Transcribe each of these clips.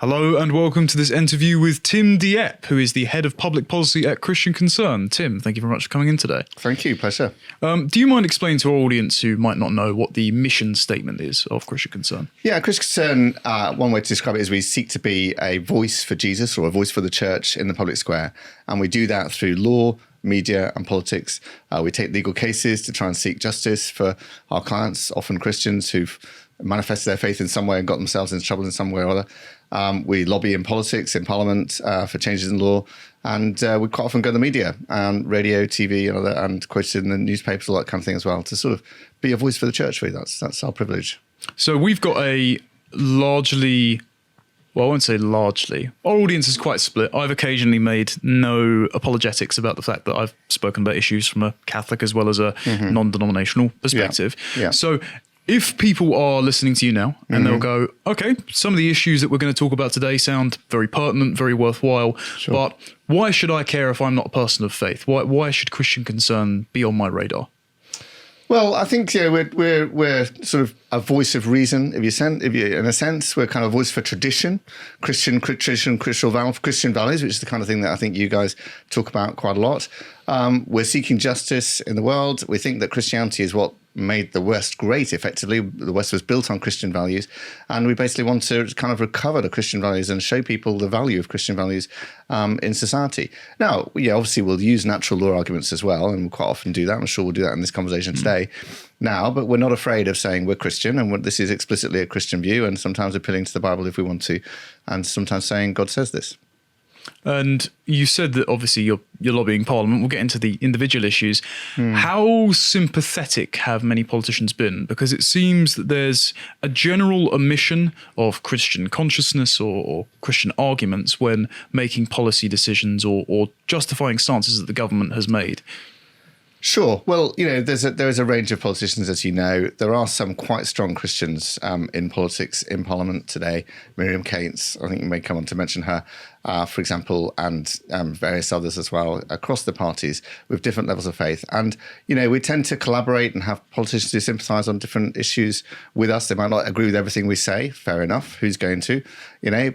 Hello and welcome to this interview with Tim Dieppe, who is the Head of Public Policy at Christian Concern. Tim, thank you very much for coming in today. Thank you, pleasure. Do you mind explaining to our audience who might not know what the mission statement is of Christian Concern? Yeah, Christian Concern, one way to describe it is we seek to be a voice for Jesus or a voice for the church in the public square. And we do that through law, media and politics. We take legal cases to try and seek justice for our clients, often Christians who've manifested their faith in some way and got themselves into trouble in some way or other. We lobby in politics, in Parliament, for changes in law, and we quite often go to the media, and radio, TV, and other, and quoted in the newspapers, all that kind of thing as well, to sort of be a voice for the church. Really, that's our privilege. So we've got a largely, well, I won't say largely. Our audience is quite split. I've occasionally made no apologetics about the fact that I've spoken about issues from a Catholic as well as a non-denominational perspective. Yeah. So if people are listening to you now and they'll go, okay, some of the issues that we're going to talk about today sound very pertinent, very worthwhile, but why should I care if I'm not a person of faith? Why should Christian Concern be on my radar? Well, I think we're sort of a voice of reason. In a sense, we're kind of a voice for tradition, Christian values, which is the kind of thing that I think you guys talk about quite a lot. We're seeking justice in the world. We think that Christianity is what made the West great, effectively. The West was built on Christian values, and we basically want to kind of recover the Christian values and show people the value of Christian values in society. Now, obviously we'll use natural law arguments as well, and we'll quite often do that. I'm sure we'll do that in this conversation today now, but we're not afraid of saying we're Christian, and this is explicitly a Christian view, and sometimes appealing to the Bible if we want to, and sometimes saying God says this. And you said that obviously you're lobbying Parliament. We'll get into the individual issues. How sympathetic have many politicians been? Because it seems that there's a general omission of Christian consciousness or Christian arguments when making policy decisions or justifying stances that the government has made. Sure. Well, there is a range of politicians, as you know. There are some quite strong Christians in politics in Parliament today. Miriam Cates, I think you may come on to mention her, for example, and various others as well across the parties with different levels of faith. And, we tend to collaborate and have politicians who sympathise on different issues with us. They might not agree with everything we say, fair enough, who's going to,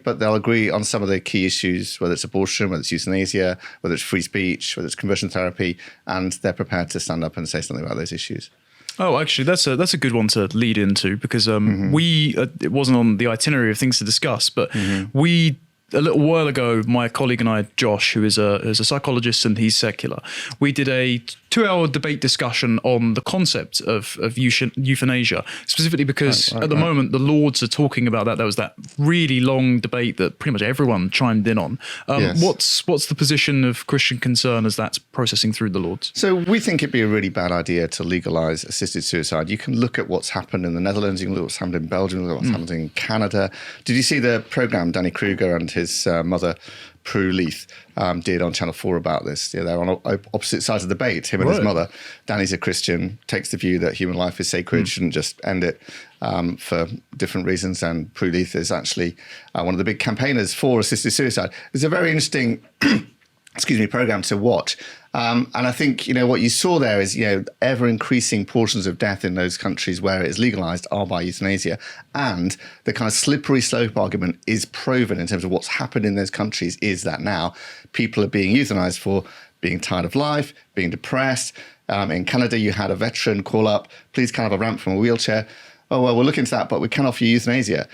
but they'll agree on some of the key issues, whether it's abortion, whether it's euthanasia, whether it's free speech, whether it's conversion therapy, and they're prepared to stand up and say something about those issues. Oh, actually, that's a good one to lead into because it wasn't on the itinerary of things to discuss, but we. A little while ago, my colleague and I, Josh, who is a psychologist and he's secular, we did a 2-hour debate discussion on the concept of euthanasia, specifically because at the moment the Lords are talking about that. There was that really long debate that pretty much everyone chimed in on. What's the position of Christian Concern as that's processing through the Lords? So we think it'd be a really bad idea to legalise assisted suicide. You can look at what's happened in the Netherlands, you can look at what's happened in Belgium, look at what's happened in Canada. Did you see the programme Danny Kruger and his mother, Prue Leith, did on Channel 4 about this? They're on opposite sides of the debate, him and his mother. Danny's a Christian, takes the view that human life is sacred, shouldn't just end it for different reasons. And Prue Leith is actually one of the big campaigners for assisted suicide. It's a very interesting program to watch. And I think, what you saw there is, ever increasing portions of death in those countries where it is legalized are by euthanasia. And the kind of slippery slope argument is proven in terms of what's happened in those countries is that now people are being euthanized for being tired of life, being depressed. In Canada, you had a veteran call up, please can I have a ramp from a wheelchair? Oh, well, we'll look into that, but we can offer you euthanasia.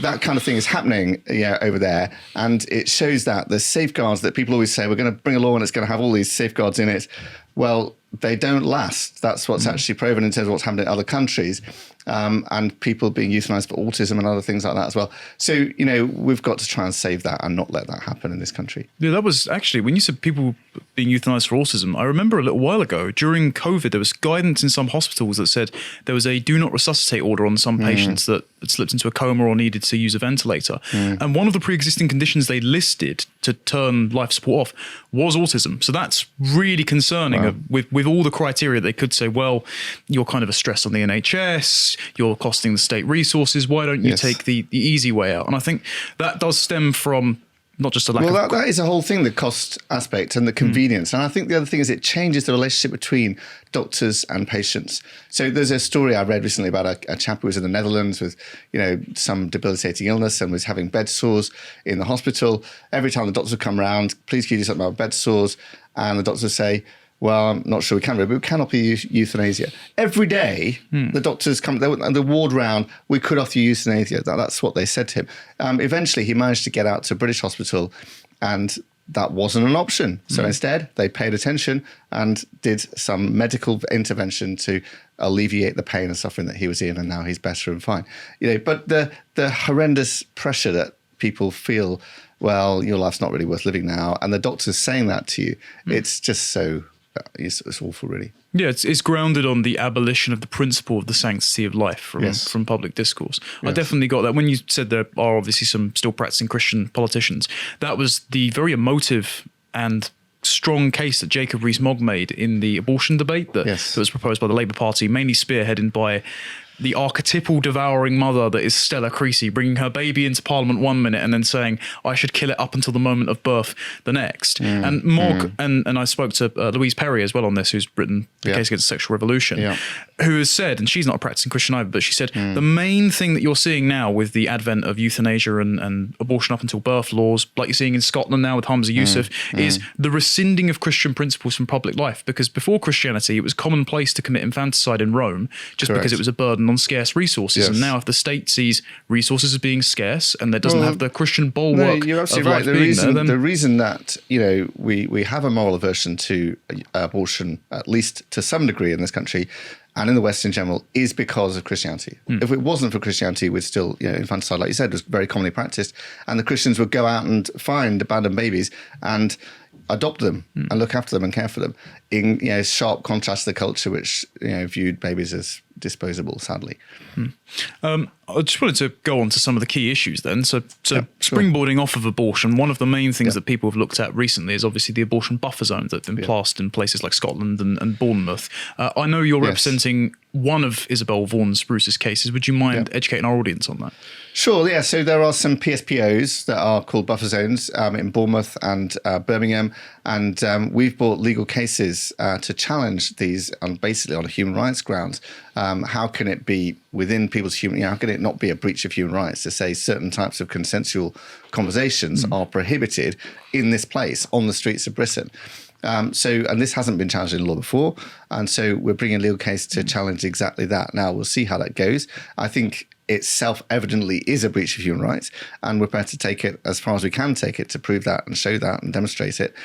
That kind of thing is happening over there. And it shows that the safeguards that people always say, we're going to bring a law and it's going to have all these safeguards in it. Well, they don't last. That's what's actually proven in terms of what's happened in other countries. And people being euthanized for autism and other things like that as well. So, we've got to try and save that and not let that happen in this country. Yeah, that was actually, when you said people being euthanized for autism, I remember a little while ago, during COVID, there was guidance in some hospitals that said there was a do not resuscitate order on some patients that had slipped into a coma or needed to use a ventilator. And one of the pre-existing conditions they listed to turn life support off was autism. So that's really concerning with all the criteria. They could say, well, you're kind of a stress on the NHS, you're costing the state resources, why don't you take the easy way out? And I think that does stem from not just a lack well, of... that is a whole thing, the cost aspect and the convenience. And I think the other thing is it changes the relationship between doctors and patients. So there's a story I read recently about a chap who was in the Netherlands with, some debilitating illness and was having bed sores in the hospital. Every time the doctors would come around, please can you do something about bed sores? And the doctors would say, well, I'm not sure we can, but we can offer you euthanasia. Every day, the doctors come, and the ward round, we could offer you euthanasia. That's what they said to him. Eventually, he managed to get out to a British hospital, and that wasn't an option. So instead, they paid attention and did some medical intervention to alleviate the pain and suffering that he was in, and now he's better and fine. But the horrendous pressure that people feel, well, your life's not really worth living now, and the doctor's saying that to you, it's just so... It's awful, really. Yeah, it's grounded on the abolition of the principle of the sanctity of life from public discourse. Yes. I definitely got that. When you said there are obviously some still practicing Christian politicians, that was the very emotive and strong case that Jacob Rees-Mogg made in the abortion debate that was proposed by the Labour Party, mainly spearheaded by the archetypal devouring mother that is Stella Creasy, bringing her baby into Parliament 1 minute and then saying, I should kill it up until the moment of birth the next. And Mogg, and I spoke to Louise Perry as well on this, who's written The Case Against the Sexual Revolution, who has said, and she's not a practicing Christian either, but she said, the main thing that you're seeing now with the advent of euthanasia and abortion up until birth laws, like you're seeing in Scotland now with Hamza Yusuf, is the rescinding of Christian principles from public life. Because before Christianity, it was commonplace to commit infanticide in Rome just because it was a burden on scarce resources. And now if the state sees resources as being scarce and there doesn't have the Christian bulwark you're absolutely right. The reason that we have a moral aversion to abortion, at least to some degree in this country and in the West in general, is because of Christianity. If it wasn't for Christianity, we'd still, infanticide, like you said, was very commonly practiced, and the Christians would go out and find abandoned babies and adopt them and look after them and care for them, in sharp contrast to the culture which viewed babies as disposable, sadly. I just wanted to go on to some of the key issues then. So springboarding off of abortion, one of the main things that people have looked at recently is obviously the abortion buffer zones that have been plastered in places like Scotland and Bournemouth. I know you're representing one of Isabel Vaughan Spruce's cases. Would you mind educating our audience on that? Sure, yeah. So there are some PSPOs that are called buffer zones in Bournemouth and Birmingham, and we've brought legal cases to challenge these basically on human rights grounds. How can it be within people's human? How can it not be a breach of human rights to say certain types of consensual conversations are prohibited in this place on the streets of Britain? And this hasn't been challenged in law before, and so we're bringing a legal case to challenge exactly that. Now we'll see how that goes. I think it self-evidently is a breach of human rights, and we're prepared to take it as far as we can take it to prove that and show that and demonstrate it.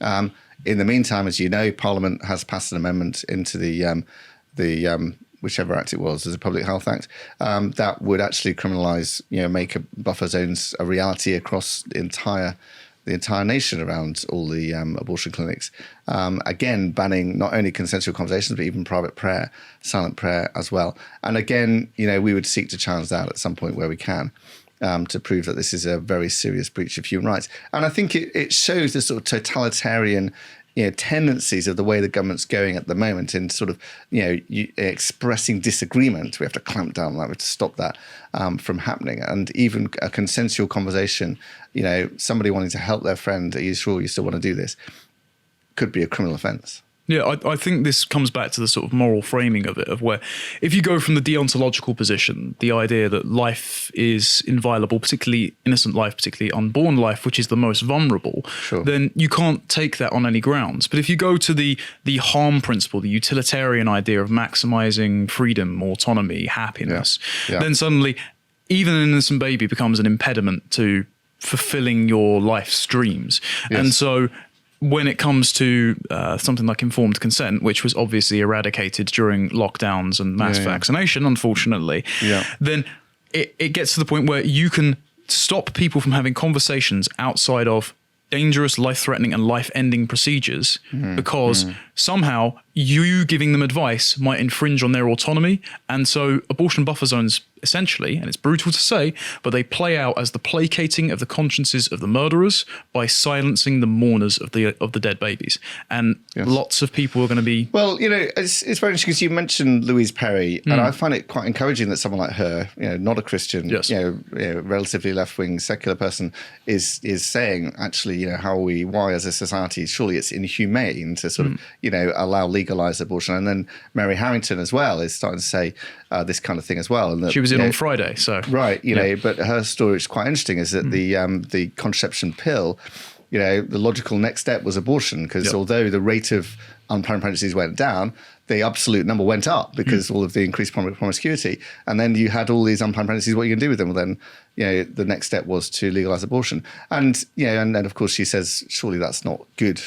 In the meantime, as you know, Parliament has passed an amendment into the whichever act it was, as a Public Health Act, that would actually criminalise, make buffer zones a reality across the entire nation around all the abortion clinics. Again, banning not only consensual conversations, but even private prayer, silent prayer as well. And again, we would seek to challenge that at some point where we can, to prove that this is a very serious breach of human rights. And I think it shows the sort of totalitarian tendencies of the way the government's going at the moment in sort of, expressing disagreement. We have to clamp down on that. We have to stop that from happening. And even a consensual conversation, somebody wanting to help their friend, are you sure you still want to do this, could be a criminal offence. Yeah, I think this comes back to the sort of moral framing of it, of where if you go from the deontological position, the idea that life is inviolable, particularly innocent life, particularly unborn life, which is the most vulnerable, then you can't take that on any grounds. But if you go to the harm principle, the utilitarian idea of maximising freedom, autonomy, happiness, then suddenly even an innocent baby becomes an impediment to fulfilling your life's dreams. And so when it comes to something like informed consent, which was obviously eradicated during lockdowns and mass vaccination, unfortunately, then it gets to the point where you can stop people from having conversations outside of dangerous, life-threatening and life-ending procedures because somehow you giving them advice might infringe on their autonomy. And so abortion buffer zones, essentially, and it's brutal to say, but they play out as the placating of the consciences of the murderers by silencing the mourners of the dead babies. And lots of people are going to be... Well, it's very interesting because you mentioned Louise Perry, and I find it quite encouraging that someone like her, not a Christian, relatively left-wing secular person, is saying, actually, why as a society, surely it's inhumane to sort of, allow legalised abortion. And then Mary Harrington as well is starting to say this kind of thing as well. And that, she was in on Friday, so... Right, but her story is quite interesting, is that the contraception pill, the logical next step was abortion, because although the rate of unplanned pregnancies went down, the absolute number went up because all of the increased promiscuity. And then you had all these unplanned pregnancies. What are you going to do with them? Well, then, the next step was to legalise abortion. And, and then, of course, she says, surely that's not good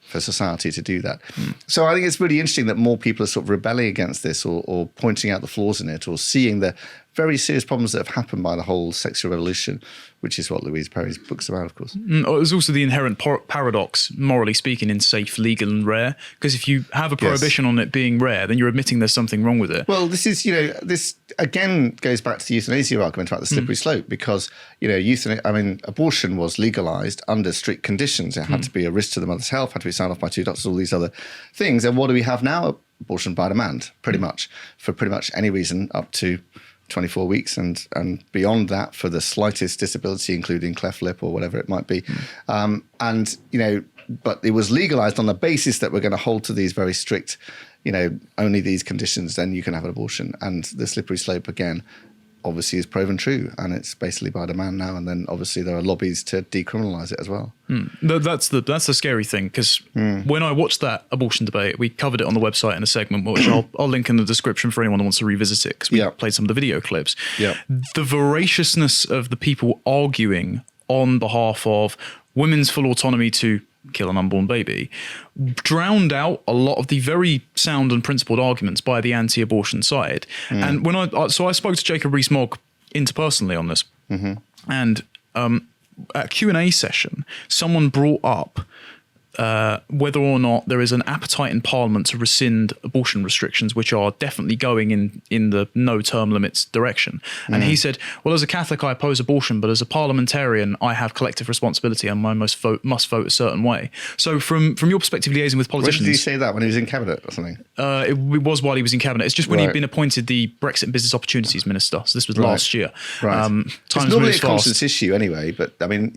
for society to do that. So I think it's really interesting that more people are sort of rebelling against this, or pointing out the flaws in it, or seeing the very serious problems that have happened by the whole sexual revolution, which is what Louise Perry's book's about, of course. There's also the inherent paradox, morally speaking, in safe, legal and rare, because if you have a prohibition on it being rare, then you're admitting there's something wrong with it. Well, this is, this again goes back to the euthanasia argument about the slippery slope, because, abortion was legalised under strict conditions. It had to be a risk to the mother's health, had to be signed off by 2 doctors, all these other things. And what do we have now? Abortion by demand, pretty much, for pretty much any reason up to 24 weeks and beyond that for the slightest disability, including cleft lip or whatever it might be. But it was legalized on the basis that we're going to hold to these very strict, only these conditions, then you can have an abortion. And the slippery slope, again, obviously is proven true, and it's basically by demand now. And then obviously there are lobbies to decriminalise it as well. That's the scary thing, because when I watched that abortion debate, we covered it on the website in a segment, which I'll link in the description for anyone who wants to revisit it, because we played some of the video clips. The voraciousness of the people arguing on behalf of women's full autonomy to kill an unborn baby drowned out a lot of the very sound and principled arguments by the anti-abortion side. And when I spoke to Jacob Rees-Mogg interpersonally on this, and at Q&A session, someone brought up whether or not there is an appetite in Parliament to rescind abortion restrictions, which are definitely going in the no term limits direction. And he said, well, as a Catholic, I oppose abortion, but as a parliamentarian, I have collective responsibility and I must vote a certain way. So from your perspective, liaising with politicians... When did he say that? When he was in Cabinet or something? It was while he was in Cabinet. It's just when he'd been appointed the Brexit and Business Opportunities Minister. So this was last year. It's normally a conscience issue anyway, but I mean,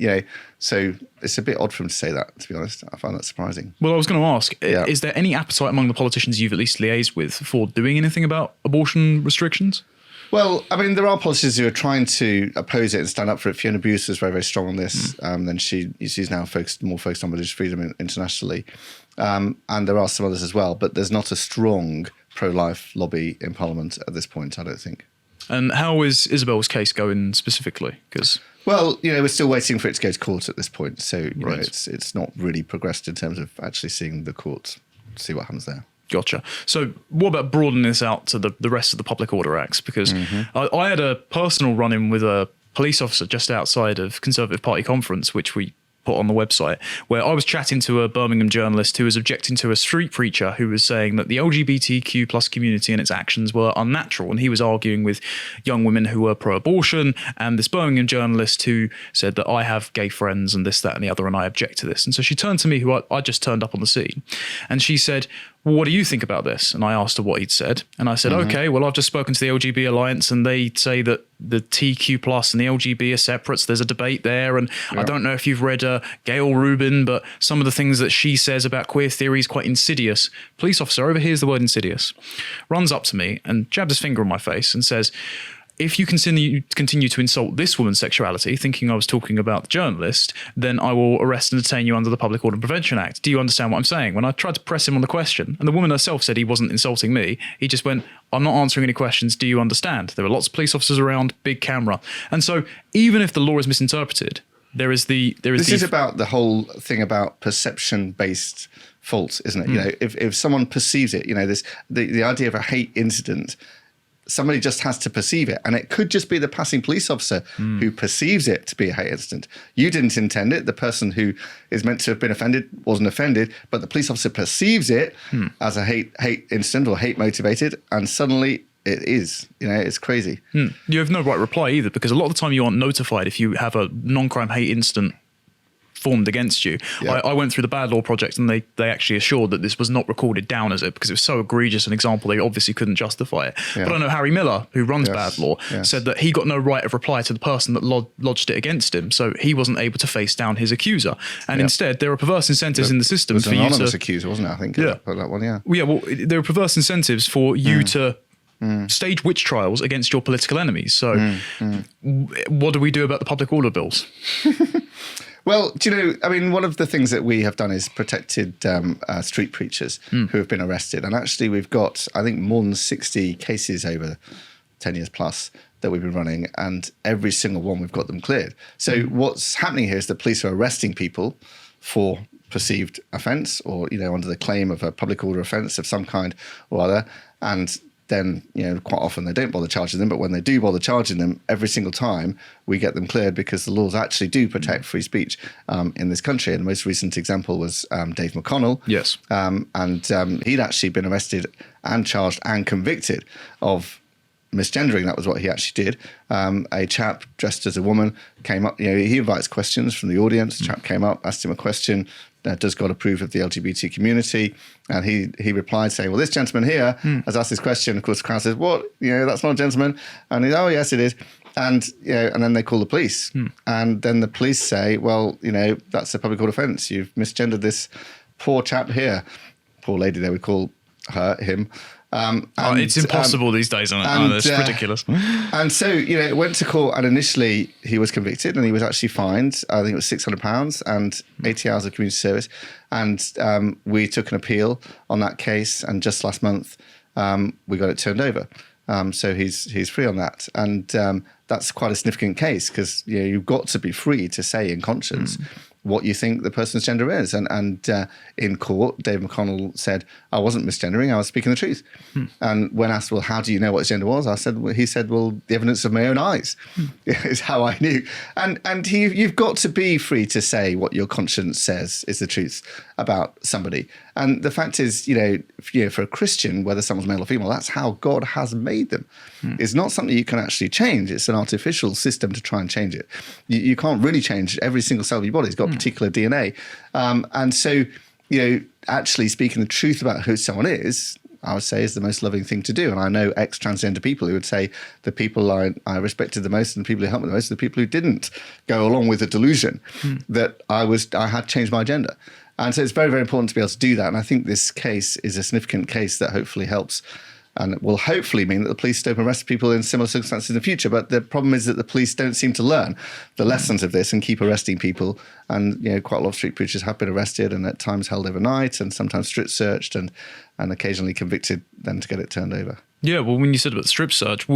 so it's a bit odd for him to say that, to be honest. I find that surprising. Well, I was going to ask, is there any appetite among the politicians you've at least liaised with for doing anything about abortion restrictions? Well, I mean, there are politicians who are trying to oppose it and stand up for it. Fiona Buse was very, very strong on this. Then she's now more focused on religious freedom internationally. And there are some others as well, but there's not a strong pro-life lobby in Parliament at this point, I don't think. And how is Isabel's case going specifically? Well, we're still waiting for it to go to court at this point. So, it's not really progressed in terms of actually seeing the court, see what happens there. Gotcha. So what about broadening this out to the rest of the Public Order Acts? Because I had a personal run-in with a police officer just outside of Conservative Party conference, which we put on the website, where I was chatting to a Birmingham journalist who was objecting to a street preacher who was saying that the LGBTQ plus community and its actions were unnatural. And he was arguing with young women who were pro-abortion, and this Birmingham journalist who said that I have gay friends and this, that and the other, and I object to this. And so she turned to me, who I just turned up on the scene, and she said, well, what do you think about this? And I asked her what he'd said. And I said, okay, well, I've just spoken to the LGB Alliance and they say that the TQ plus and the LGB are separate. So there's a debate there. And I don't know if you've read Gail Rubin, but some of the things that she says about queer theory is quite insidious. Police officer overhears the word insidious, runs up to me and jabs his finger on my face and says, if you continue to insult this woman's sexuality, thinking I was talking about the journalist, then I will arrest and detain you under the Public Order and Prevention Act. Do you understand what I'm saying? When I tried to press him on the question, and the woman herself said he wasn't insulting me, he just went, I'm not answering any questions. Do you understand? There were lots of police officers around, big camera. And so even if the law is misinterpreted, this is about the whole thing about perception-based faults, isn't it? If someone perceives it, the idea of a hate incident somebody just has to perceive it. And it could just be the passing police officer who perceives it to be a hate incident. You didn't intend it. The person who is meant to have been offended wasn't offended, but the police officer perceives it as a hate incident or hate motivated, and suddenly it is. It's crazy. You have no right reply either, because a lot of the time you aren't notified if you have a non-crime hate incident formed against you. Yeah. I went through the bad law project, and they actually assured that this was not recorded down as it, because it was so egregious an example they obviously couldn't justify it. Yeah. But I know Harry Miller, who runs bad law, Yes. said that he got no right of reply to the person that lodged it against him, so he wasn't able to face down his accuser. And instead, there are perverse incentives in the system It was for an you anonymous to accuser, wasn't it? I think. Yeah. That one. Yeah. Well, there are perverse incentives for you to stage witch trials against your political enemies. So what do we do about the public order bills? Well, do you know, I mean, one of the things that we have done is protected street preachers who have been arrested. And actually, we've got, I think, more than 60 cases over 10 years plus that we've been running. And every single one, we've got them cleared. So what's happening here is the police are arresting people for perceived offence or, under the claim of a public order offence of some kind or other. And then, quite often they don't bother charging them. But when they do bother charging them, every single time we get them cleared, because the laws actually do protect free speech in this country. And the most recent example was Dave McConnell. Yes. And he'd actually been arrested and charged and convicted of misgendering. That was what he actually did. A chap dressed as a woman came up. He invites questions from the audience. The chap came up, asked him a question. Does God approve of the LGBT community? And he replied saying, well, this gentleman here has asked this question. Of course, the crowd says, what? That's not a gentleman. And he's, oh, yes, it is. And, and then they call the police. And then the police say, well, that's a public order offence. You've misgendered this poor chap here. Poor lady, they would call him. It's impossible these days, isn't it? It's ridiculous. And so, it went to court, and initially he was convicted, and he was actually fined. I think it was £600 and 80 hours of community service. And we took an appeal on that case, and just last month we got it turned over. So he's free on that, and that's quite a significant case, because you've got to be free to say in conscience what you think the person's gender is. And in court, Dave McConnell said, I wasn't misgendering, I was speaking the truth. And when asked, well, how do you know what his gender was? He said, well, the evidence of my own eyes is how I knew. And you've got to be free to say what your conscience says is the truth about somebody. And the fact is, for a Christian, whether someone's male or female, that's how God has made them. It's not something you can actually change. It's an artificial system to try and change it. You can't really change every single cell of your body. It's got particular DNA. And so, actually speaking the truth about who someone is, I would say, is the most loving thing to do. And I know ex-transgender people who would say the people I respected the most and the people who helped me the most are the people who didn't go along with the delusion that I had changed my gender. And so it's very, very important to be able to do that. And I think this case is a significant case that hopefully helps, and it will hopefully mean that the police don't arrest people in similar circumstances in the future. But the problem is that the police don't seem to learn the lessons of this and keep arresting people. And quite a lot of street preachers have been arrested and at times held overnight, and sometimes strip searched and occasionally convicted then to get it turned over. Yeah, well, when you said about the strip search,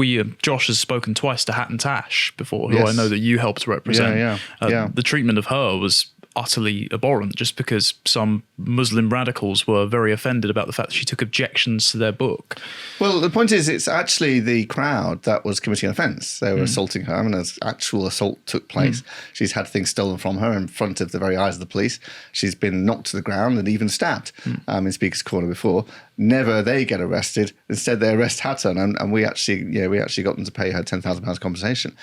Josh has spoken twice to Hat and Tash before, who Yes. I know that you helped represent. Yeah. The treatment of her was utterly abhorrent, just because some Muslim radicals were very offended about the fact that she took objections to their book. Well, the point is, it's actually the crowd that was committing an offence. They were assaulting her. I mean, an actual assault took place. She's had things stolen from her in front of the very eyes of the police. She's been knocked to the ground and even stabbed in Speaker's Corner before. Never they get arrested. Instead, they arrest Hatton, and we actually got them to pay her £10,000 compensation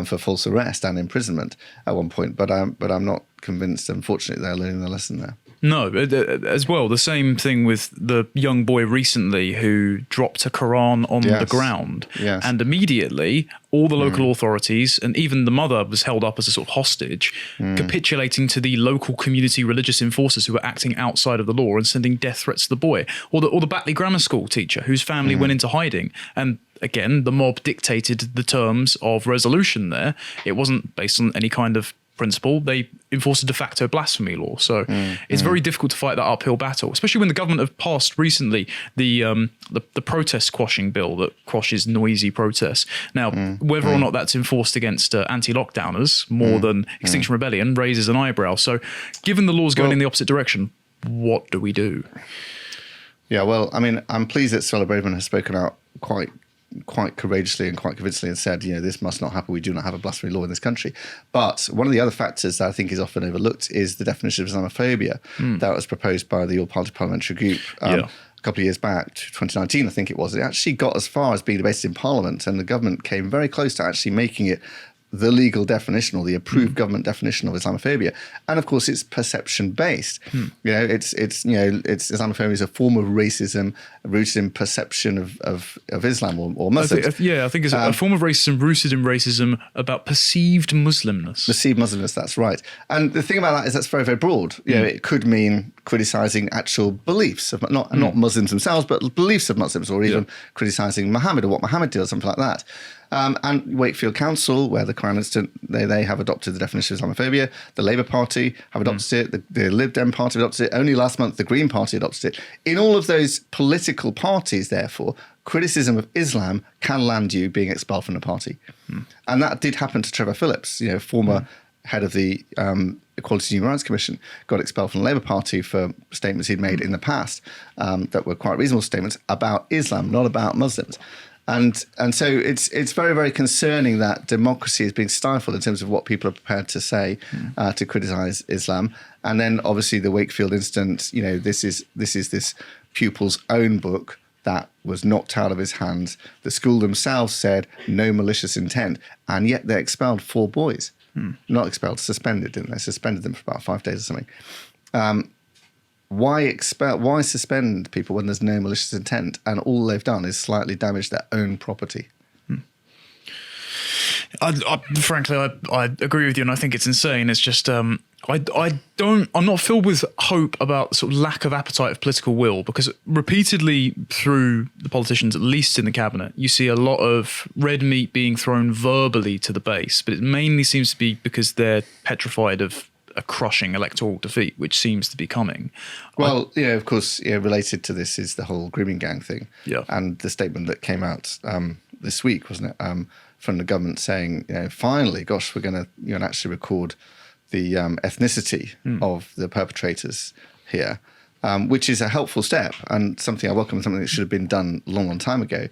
for false arrest and imprisonment at one point. But I'm not convinced, unfortunately, they're learning their lesson there. No, as well, the same thing with the young boy recently who dropped a Quran on the ground. Yes. And immediately all the local authorities, and even the mother was held up as a sort of hostage, capitulating to the local community religious enforcers who were acting outside of the law and sending death threats to the boy. Or the Batley Grammar School teacher whose family went into hiding. And again, the mob dictated the terms of resolution there. It wasn't based on any kind of principle. They enforced a de facto blasphemy law. So it's very difficult to fight that uphill battle, especially when the government have passed recently the protest quashing bill that quashes noisy protests. Now, whether or not that's enforced against anti-lockdowners more than Extinction Rebellion raises an eyebrow. So given the laws going in the opposite direction, what do we do? Yeah, well, I mean, I'm pleased that Suella Braverman has spoken out quite quite courageously and quite convincingly and said, this must not happen. We do not have a blasphemy law in this country. But one of the other factors that I think is often overlooked is the definition of Islamophobia that was proposed by the All-Party Parliamentary Group a couple of years back, 2019, I think it was. It actually got as far as being debated in Parliament, and the government came very close to actually making it the legal definition or the approved government definition of Islamophobia. And of course, it's perception based. It's Islamophobia is a form of racism rooted in perception of Islam or Muslims. I think it's a form of racism rooted in racism about perceived Muslimness. Perceived Muslimness, that's right. And the thing about that is that's very, very broad. It could mean criticising actual beliefs of not Muslims themselves, but beliefs of Muslims, or even criticising Muhammad or what Muhammad did or something like that. And Wakefield Council, where the Crown Institute, they have adopted the definition of Islamophobia. The Labour Party have adopted it. The Lib Dem Party have adopted it. Only last month, the Green Party adopted it. In all of those political parties, therefore, criticism of Islam can land you being expelled from the party. And that did happen to Trevor Phillips, former head of the Equality and Human Rights Commission, got expelled from the Labour Party for statements he'd made in the past that were quite reasonable statements about Islam, not about Muslims. And so it's very, very concerning that democracy is being stifled in terms of what people are prepared to say to criticise Islam. And then obviously the Wakefield incident, this is this pupil's own book that was knocked out of his hands. The school themselves said no malicious intent, and yet they expelled 4 boys. Not expelled, suspended, didn't they? Suspended them for about 5 days or something. Why suspend people when there's no malicious intent and all they've done is slightly damage their own property? Frankly, I agree with you, and I think it's insane. It's just I'm not filled with hope about sort of lack of appetite of political will, because repeatedly through the politicians, at least in the cabinet, you see a lot of red meat being thrown verbally to the base, but it mainly seems to be because they're petrified of a crushing electoral defeat, which seems to be coming. Well, of course, related to this is the whole grooming gang thing. And the statement that came out this week, wasn't it, from the government saying, finally, gosh, we're going to actually record the ethnicity of the perpetrators here. Which is a helpful step and something I welcome, something that should have been done a long time ago.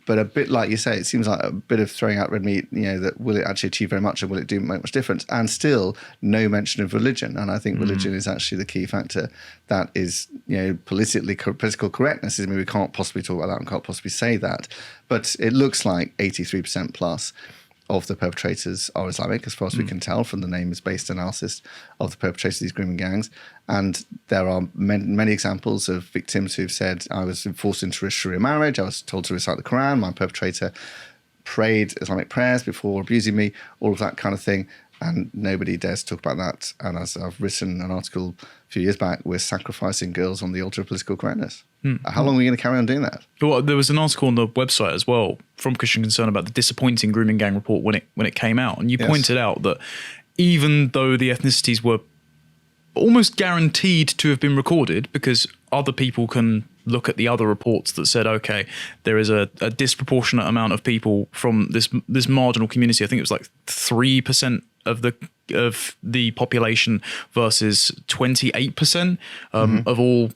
But a bit like you say, it seems like a bit of throwing out red meat, that will it actually achieve very much and will it make much difference? And still no mention of religion. And I think religion is actually the key factor that is, political correctness. We can't possibly talk about that and can't possibly say that. But it looks like 83% plus of the perpetrators are Islamic, as far as we can tell from the names-based analysis of the perpetrators of these grooming gangs. And there are many examples of victims who've said, I was forced into a Sharia marriage, I was told to recite the Quran, my perpetrator prayed Islamic prayers before abusing me, all of that kind of thing. And nobody dares to talk about that. And as I've written an article a few years back, we're sacrificing girls on the altar of political correctness. How long are we going to carry on doing that? Well, there was an article on the website as well from Christian Concern about the disappointing grooming gang report when it came out. And you pointed out that even though the ethnicities were almost guaranteed to have been recorded, because other people can look at the other reports that said, okay, there is a disproportionate amount of people from this marginal community. I think it was like 3% of the population versus 28% of all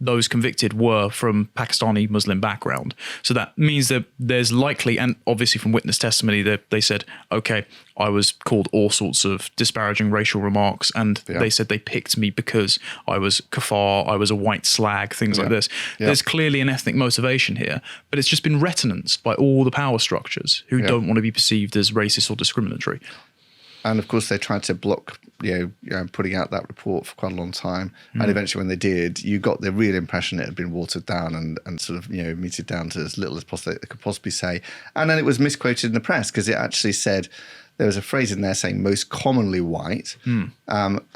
those convicted were from Pakistani Muslim background. So that means that there's likely, and obviously from witness testimony, they said, okay, I was called all sorts of disparaging racial remarks, and they said they picked me because I was kafar, I was a white slag, things like this. There's clearly an ethnic motivation here, but it's just been retinenced by all the power structures who don't want to be perceived as racist or discriminatory. And of course, they tried to block, putting out that report for quite a long time. And eventually, when they did, you got the real impression it had been watered down and sort of, meted down to as little as possible they could possibly say. And then it was misquoted in the press because it actually said, there was a phrase in there saying most commonly white,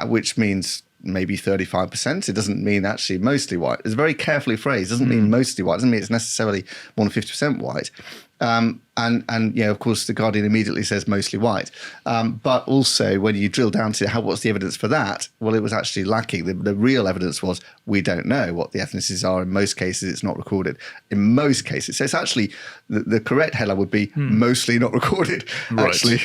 which means maybe 35%. It doesn't mean actually mostly white. It's very carefully phrased. It doesn't mean mostly white. It doesn't mean it's necessarily more than 50% white. And of course, the Guardian immediately says mostly white. But also, when you drill down to what's the evidence for that? Well, it was actually lacking. The real evidence was we don't know what the ethnicities are. In most cases, it's not recorded. In most cases. So it's actually, the correct headline would be mostly not recorded, actually.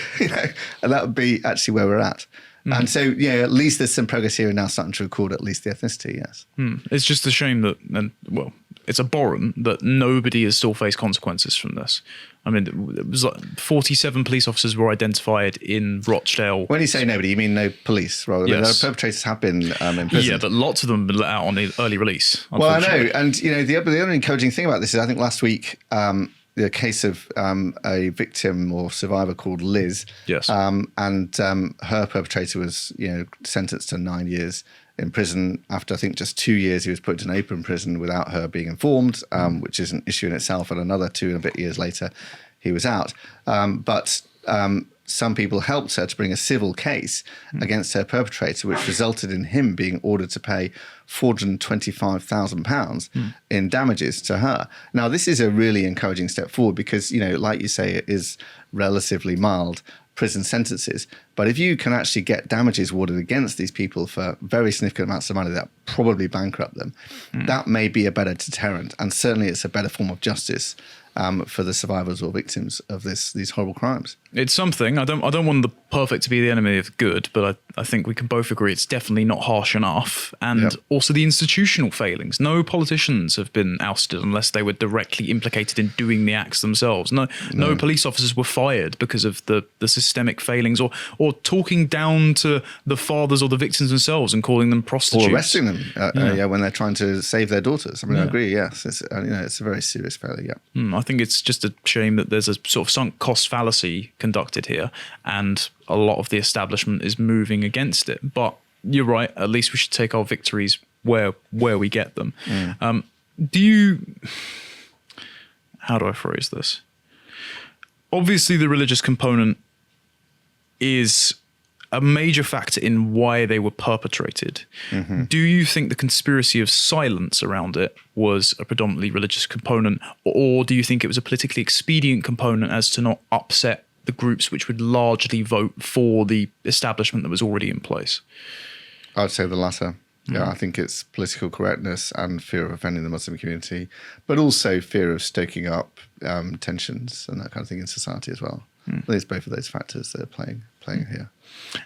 And that would be actually where we're at. And so, at least there's some progress here and now starting to record at least the ethnicity, yes. It's just a shame that, it's abhorrent that nobody has still faced consequences from this. I mean, it was like 47 police officers were identified in Rochdale. When you say nobody, you mean no police, right? Yes. The perpetrators have been imprisoned. Yeah, but lots of them have been let out on the early release. Well, I know. And, the other encouraging thing about this is I think last week, the case of a victim or survivor called Liz. Yes. And her perpetrator was, sentenced to 9 years in prison. After I think just 2 years, he was put in open prison without her being informed, which is an issue in itself. And another 2 and a bit years later, he was out. But some people helped her to bring a civil case against her perpetrator, which resulted in him being ordered to pay £425,000 in damages to her. Now, this is a really encouraging step forward because, like you say, it is relatively mild prison sentences. But if you can actually get damages awarded against these people for very significant amounts of money that probably bankrupt them, that may be a better deterrent. And certainly it's a better form of justice for the survivors or victims of these horrible crimes. It's something. I don't want the perfect to be the enemy of good, but I think we can both agree it's definitely not harsh enough. And also the institutional failings. No politicians have been ousted unless they were directly implicated in doing the acts themselves. No police officers were fired because of the systemic failings or talking down to the fathers or the victims themselves and calling them prostitutes. Or arresting them when they're trying to save their daughters. I mean, I agree, yes. It's a very serious failure, I think it's just a shame that there's a sort of sunk cost fallacy conducted here and a lot of the establishment is moving against it. But you're right, at least we should take our victories where we get them. How do I phrase this? Obviously, the religious component is a major factor in why they were perpetrated. Do you think the conspiracy of silence around it was a predominantly religious component, or do you think it was a politically expedient component as to not upset the groups which would largely vote for the establishment that was already in place? I would say the latter. Yeah, I think it's political correctness and fear of offending the Muslim community, but also fear of stoking up tensions and that kind of thing in society as well. I think it's both of those factors that are playing here.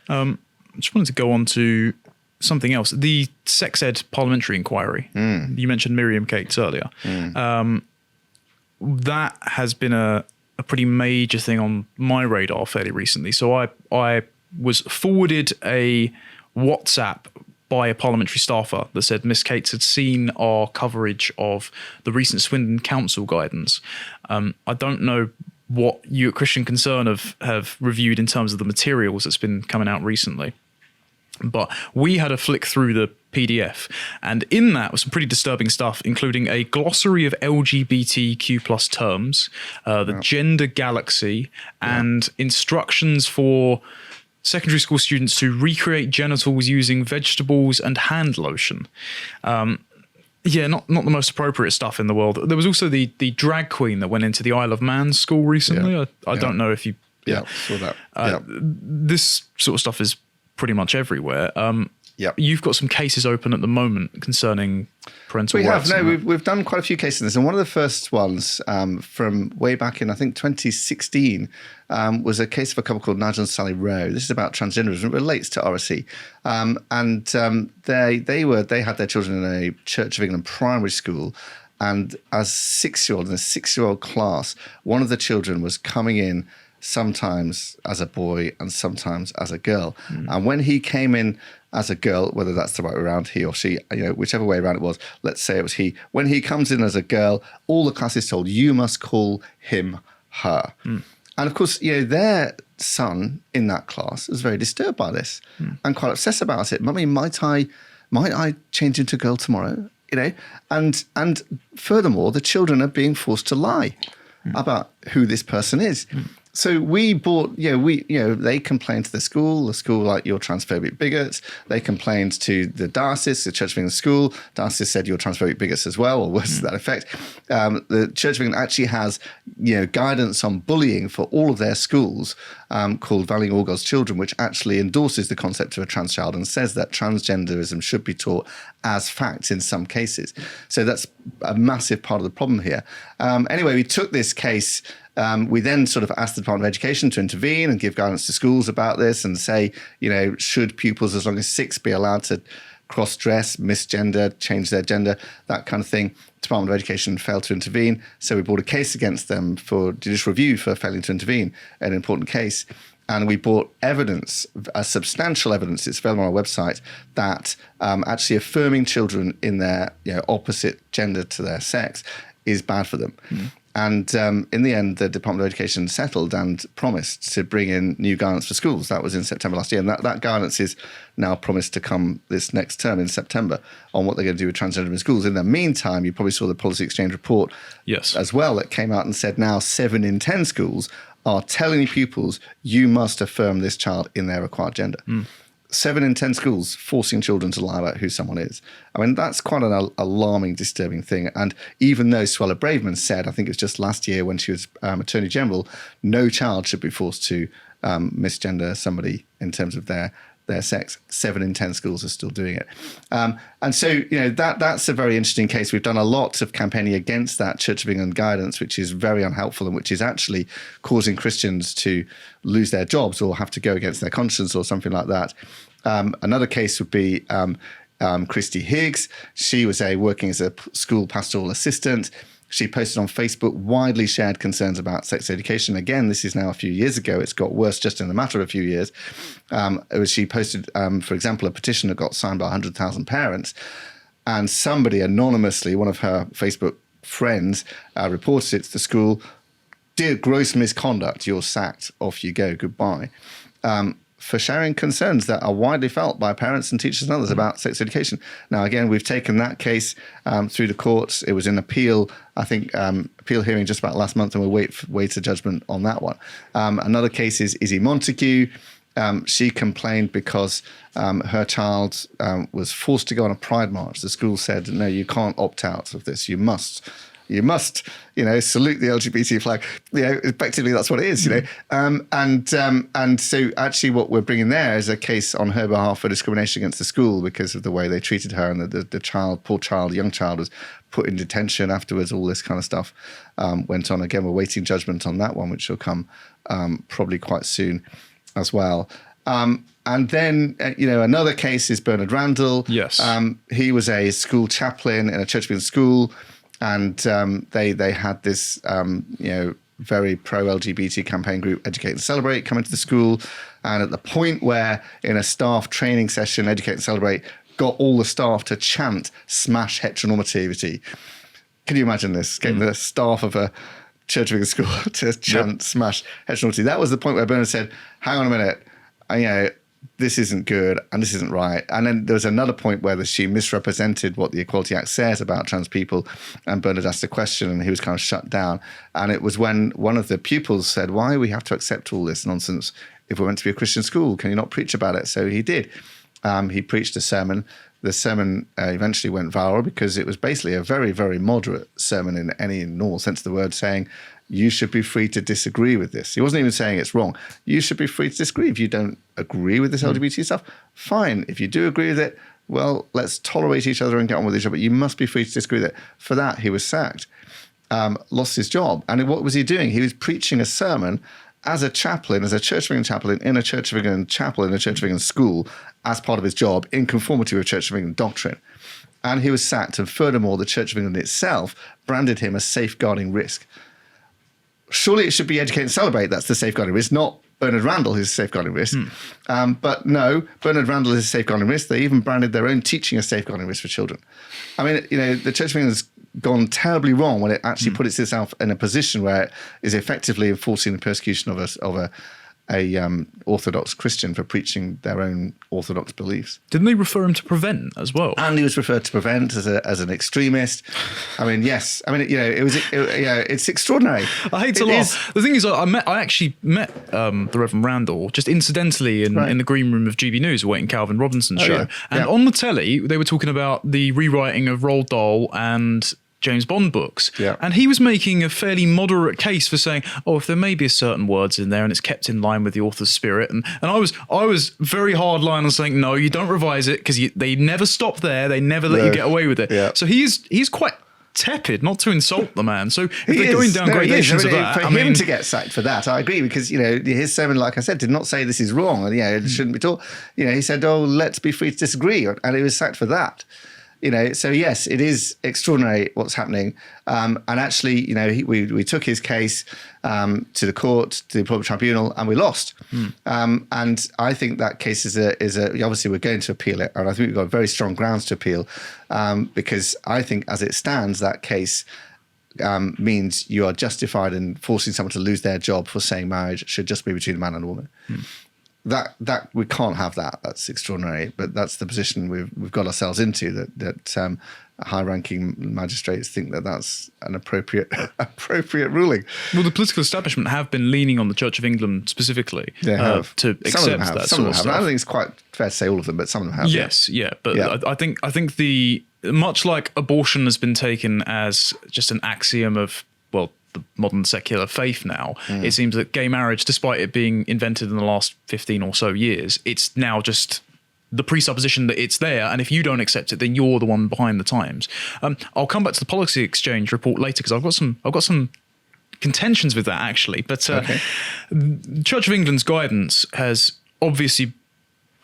I just wanted to go on to something else. The sex ed parliamentary inquiry. You mentioned Miriam Cates earlier. That has been a pretty major thing on my radar fairly recently. So I was forwarded a WhatsApp by a parliamentary staffer that said Miss Cates had seen our coverage of the recent Swindon Council guidance. I don't know what you at Christian Concern have reviewed in terms of the materials that's been coming out recently. But we had a flick through the PDF, and in that was some pretty disturbing stuff, including a glossary of LGBTQ plus terms, the gender galaxy, and instructions for secondary school students to recreate genitals using vegetables and hand lotion. Not the most appropriate stuff in the world. There was also the drag queen that went into the Isle of Man school recently. I don't know if you... saw that. This sort of stuff is pretty much everywhere. You've got some cases open at the moment concerning parental rights. We've done quite a few cases in this. And one of the first ones from way back in, I think, 2016 was a case of a couple called Nigel and Sally Rowe. This is about transgenderism. It relates to RSE. They had their children in a Church of England primary school. And as in a 6-year-old class, one of the children was coming in sometimes as a boy and sometimes as a girl. And when he came in as a girl, whether that's the right way around, he or she, whichever way around it was, let's say it was he. When he comes in as a girl, all the class is told, you must call him her. And of course, their son in that class was very disturbed by this and quite obsessed about it. Mummy, might I change into a girl tomorrow? And furthermore, the children are being forced to lie about who this person is. So we bought, they complained to the school like, you're transphobic bigots. They complained to the diocese, the Church of England school. Diocese said you're transphobic bigots as well, or worse to that effect. The Church of England actually has, guidance on bullying for all of their schools. called Valuing All God's Children, which actually endorses the concept of a trans child and says that transgenderism should be taught as fact in some cases. So that's a massive part of the problem here. Anyway, we took this case. We then sort of asked the Department of Education to intervene and give guidance to schools about this and say, should pupils as long as 6 be allowed to cross-dress, misgender, change their gender, that kind of thing. Department of Education failed to intervene. So we brought a case against them for judicial review for failing to intervene, an important case. And we brought evidence, substantial evidence, it's available on our website, that actually affirming children in their opposite gender to their sex is bad for them. Mm. And in the end, the Department of Education settled and promised to bring in new guidance for schools. That was in September last year. And that guidance is now promised to come this next term in September on what they're going to do with transgender in schools. In the meantime, you probably saw the Policy Exchange report as well that came out and said now 7 in 10 schools are telling pupils, you must affirm this child in their required gender. Mm. 7 in 10 schools forcing children to lie about who someone is. I mean, that's quite an alarming, disturbing thing. And even though Suella Braverman said, I think it was just last year when she was Attorney General, no child should be forced to misgender somebody in terms of their sex, 7 in 10 schools are still doing it. And so, that's a very interesting case. We've done a lot of campaigning against that Church of England guidance, which is very unhelpful and which is actually causing Christians to lose their jobs or have to go against their conscience or something like that. Another case would be Christy Higgs. She was working as a school pastoral assistant. She posted on Facebook widely shared concerns about sex education. Again, this is now a few years ago. It's got worse just in the matter of a few years. She posted, for example, a petition that got signed by 100,000 parents. And somebody anonymously, one of her Facebook friends, reported it to the school. Dear gross misconduct, you're sacked. Off you go. Goodbye. For sharing concerns that are widely felt by parents and teachers and others about sex education. Now, again, we've taken that case through the courts. It was an appeal, I think, appeal hearing just about last month, and we'll wait a judgment on that one. Another case is Izzy Montague. She complained because her child was forced to go on a pride march. The school said, no, you can't opt out of this. You must, salute the LGBT flag. Effectively, that's what it is, And so actually what we're bringing there is a case on her behalf for discrimination against the school because of the way they treated her, and the young child was put in detention afterwards. All this kind of stuff went on. Again, we're waiting judgment on that one, which will come probably quite soon as well. And then, another case is Bernard Randall. Yes. He was a school chaplain in a Church of England school. And they had this, very pro-LGBT campaign group, Educate and Celebrate, come into the school. And at the point where in a staff training session, Educate and Celebrate got all the staff to chant smash heteronormativity. Can you imagine this? Getting the staff of a Church of England school to chant smash heteronormativity. That was the point where Bernard said, hang on a minute, this isn't good and this isn't right. And then there was another point where she misrepresented what the Equality Act says about trans people, and Bernard asked a question and he was kind of shut down. And it was when one of the pupils said, why do we have to accept all this nonsense if we're meant to be a Christian school? Can you not preach about it? So he did. He preached a sermon. The sermon eventually went viral because it was basically a very, very moderate sermon in any normal sense of the word, saying, you should be free to disagree with this. He wasn't even saying it's wrong. You should be free to disagree. If you don't agree with this LGBT stuff, fine. If you do agree with it, well, let's tolerate each other and get on with each other. But you must be free to disagree with it. For that, he was sacked, lost his job. And what was he doing? He was preaching a sermon as a chaplain, as a Church of England chaplain in a Church of England chapel in a Church of England school as part of his job in conformity with Church of England doctrine. And he was sacked. And furthermore, the Church of England itself branded him a safeguarding risk. Surely it should be Educate and Celebrate that's the safeguarding risk, not Bernard Randall who's a safeguarding risk. But no, Bernard Randall is a safeguarding risk. They even branded their own teaching a safeguarding risk for children. I mean, the Church of England has gone terribly wrong when it actually puts itself in a position where it is effectively enforcing the persecution of a Orthodox Christian for preaching their own Orthodox beliefs. Didn't they refer him to Prevent as well? And he was referred to Prevent as an extremist. I mean, yes. I mean, it's extraordinary. I hate to laugh. The thing is, I actually met the Reverend Randall just incidentally in the green room of GB News, waiting Calvin Robinson's show. Yeah. And on the telly, they were talking about the rewriting of Roald Dahl and James Bond books. Yeah. And he was making a fairly moderate case for saying, oh, if there may be certain words in there and it's kept in line with the author's spirit. And I was very hard line on saying, no, you don't revise it because they never stop there. They never let you get away with it. Yeah. So he's quite tepid, not to insult the man. So if they're going down gradations of that, for him to get sacked for that, I agree, because his sermon, like I said, did not say this is wrong, and it shouldn't be taught. He said, "Oh, let's be free to disagree," and he was sacked for that. So yes, it is extraordinary what's happening. And actually, we took his case to the court, to the public tribunal, and we lost. And I think that case is obviously we're going to appeal it, and I think we've got very strong grounds to appeal, because I think as it stands, that case means you are justified in forcing someone to lose their job for saying marriage should just be between a man and a woman. That we can't have that. That's extraordinary, but that's the position we've got ourselves into. That high-ranking magistrates think that that's an appropriate ruling. Well, the political establishment have been leaning on the Church of England specifically to accept that sort of stuff. I don't think it's quite fair to say all of them, but some of them have. Yes, but I think the much like abortion has been taken as just an axiom of the modern secular faith now, it seems that gay marriage, despite it being invented in the last 15 or so years, it's now just the presupposition that it's there, and if you don't accept it, then you're the one behind the times. I'll come back to the Policy Exchange report later, because I've got some contentions with that, actually. But Church of England's guidance has obviously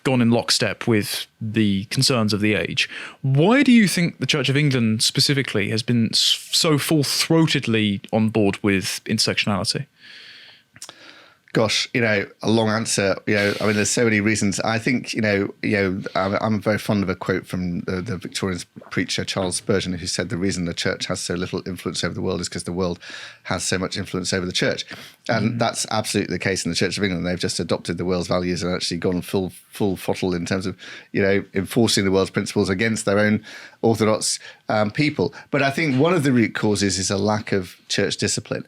gone in lockstep with the concerns of the age. Why do you think the Church of England specifically has been so full-throatedly on board with intersectionality? Gosh, a long answer. There's so many reasons. I think, I'm very fond of a quote from the Victorian preacher Charles Spurgeon, who said the reason the church has so little influence over the world is because the world has so much influence over the church. And that's absolutely the case in the Church of England. They've just adopted the world's values and actually gone full throttle in terms of, enforcing the world's principles against their own orthodox people. But I think one of the root causes is a lack of church discipline.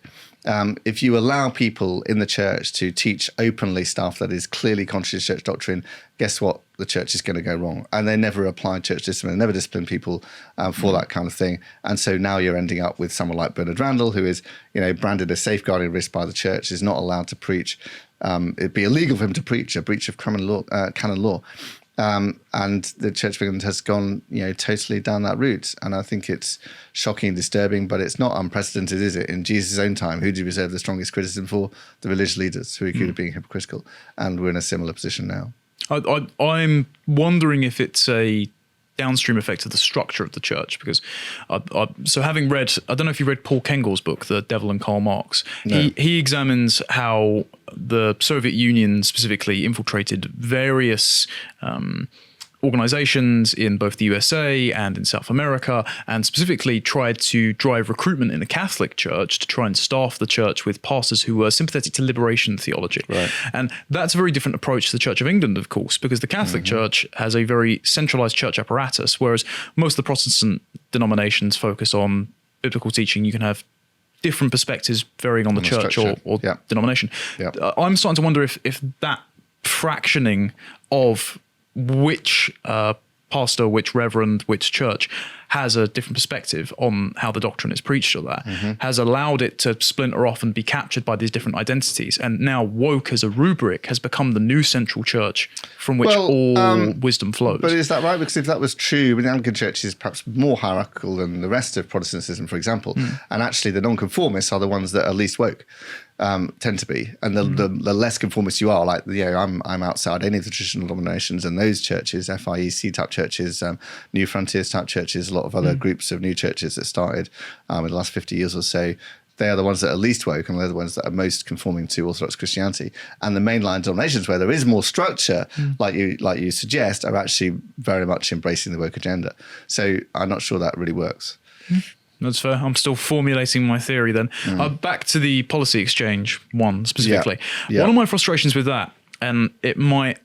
If you allow people in the church to teach openly stuff that is clearly contrary to church doctrine, guess what? The church is going to go wrong. And they never apply church discipline, never discipline people for that kind of thing. And so now you're ending up with someone like Bernard Randall, who is, branded a safeguarding risk by the church, is not allowed to preach. It'd be illegal for him to preach, a breach of canon law. And the Church of England has gone, totally down that route. And I think it's shocking and disturbing, but it's not unprecedented, is it? In Jesus' own time, who did he reserve the strongest criticism for? The religious leaders, who accused of being hypocritical. And we're in a similar position now. I'm wondering if it's a downstream effect of the structure of the church, because so having read, I don't know if you read Paul Kengel's book, The Devil and Karl Marx. No. He examines how the Soviet Union specifically infiltrated various organizations in both the USA and in South America, and specifically tried to drive recruitment in the Catholic Church to try and staff the church with pastors who were sympathetic to liberation theology. Right. And that's a very different approach to the Church of England, of course, because the Catholic Church has a very centralized church apparatus, whereas most of the Protestant denominations focus on biblical teaching. You can have different perspectives varying on the church or denomination. Yep. I'm starting to wonder if that fractioning of which pastor, which reverend, which church has a different perspective on how the doctrine is preached, or that has allowed it to splinter off and be captured by these different identities. And now woke as a rubric has become the new central church from which all wisdom flows. But is that right? Because if that was true, the Anglican Church is perhaps more hierarchical than the rest of Protestantism, for example. And actually the nonconformists are the ones that are least woke. Tend to be, and the less conformist you are, like I'm outside any of the traditional denominations, and those churches, FIEC type churches, New Frontiers type churches, a lot of other groups of new churches that started in the last 50 years or so, they are the ones that are least woke, and they're the ones that are most conforming to Orthodox Christianity. And the mainline denominations, where there is more structure, like you suggest, are actually very much embracing the woke agenda. So I'm not sure that really works. That's fair. I'm still formulating my theory then. Back to the Policy Exchange one specifically. Yeah. One of my frustrations with that, and it might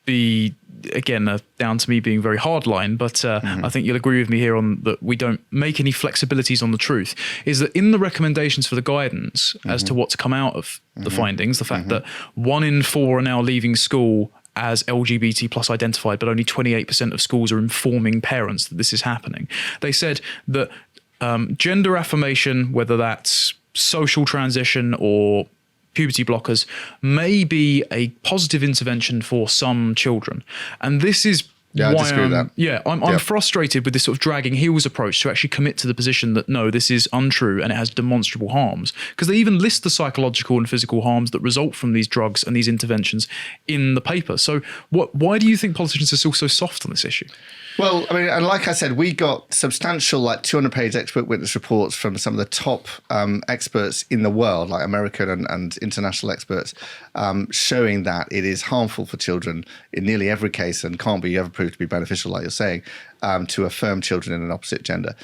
be, again, down to me being very hardline, but I think you'll agree with me here on that we don't make any flexibilities on the truth, is that in the recommendations for the guidance as to what to come out of the findings, the fact that 1 in 4 are now leaving school as LGBT plus identified, but only 28% of schools are informing parents that this is happening. They said that gender affirmation, whether that's social transition or puberty blockers, may be a positive intervention for some children. And this is I disagree with that. Yeah, I'm frustrated with this sort of dragging heels approach to actually commit to the position that no, this is untrue and it has demonstrable harms. Because they even list the psychological and physical harms that result from these drugs and these interventions in the paper. So why do you think politicians are still so soft on this issue? Well, I mean, and like I said, we got substantial, like 200-page expert witness reports from some of the top experts in the world, like American and international experts, showing that it is harmful for children in nearly every case and can't be ever proved to be beneficial, like you're saying, to affirm children in an opposite gender.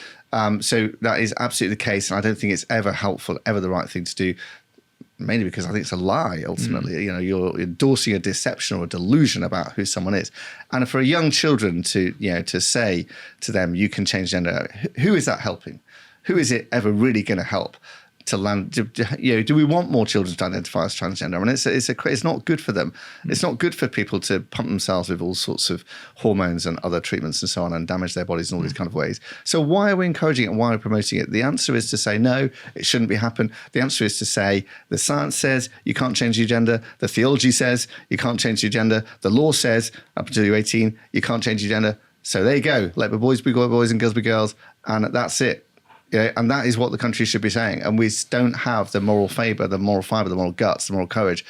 So that is absolutely the case, and I don't think it's ever helpful, ever the right thing to do. Mainly because I think it's a lie, ultimately. You know, you're endorsing a deception or a delusion about who someone is. And for young children to say to them, you can change gender, who is that helping? Who is it ever really going to help to land? Do we want more children to identify as transgender? I mean, it's not good for them. It's not good for people to pump themselves with all sorts of hormones and other treatments and so on and damage their bodies in all these kind of ways. So why are we encouraging it and why are we promoting it? The answer is to say, no, it shouldn't be happen. The answer is to say, the science says you can't change your gender. The theology says you can't change your gender. The law says up until you're 18, you can't change your gender. So there you go. Let the boys be boys and girls be girls. And that's it. Yeah, and that is what the country should be saying. And we don't have the moral fibre, the moral guts, the moral courage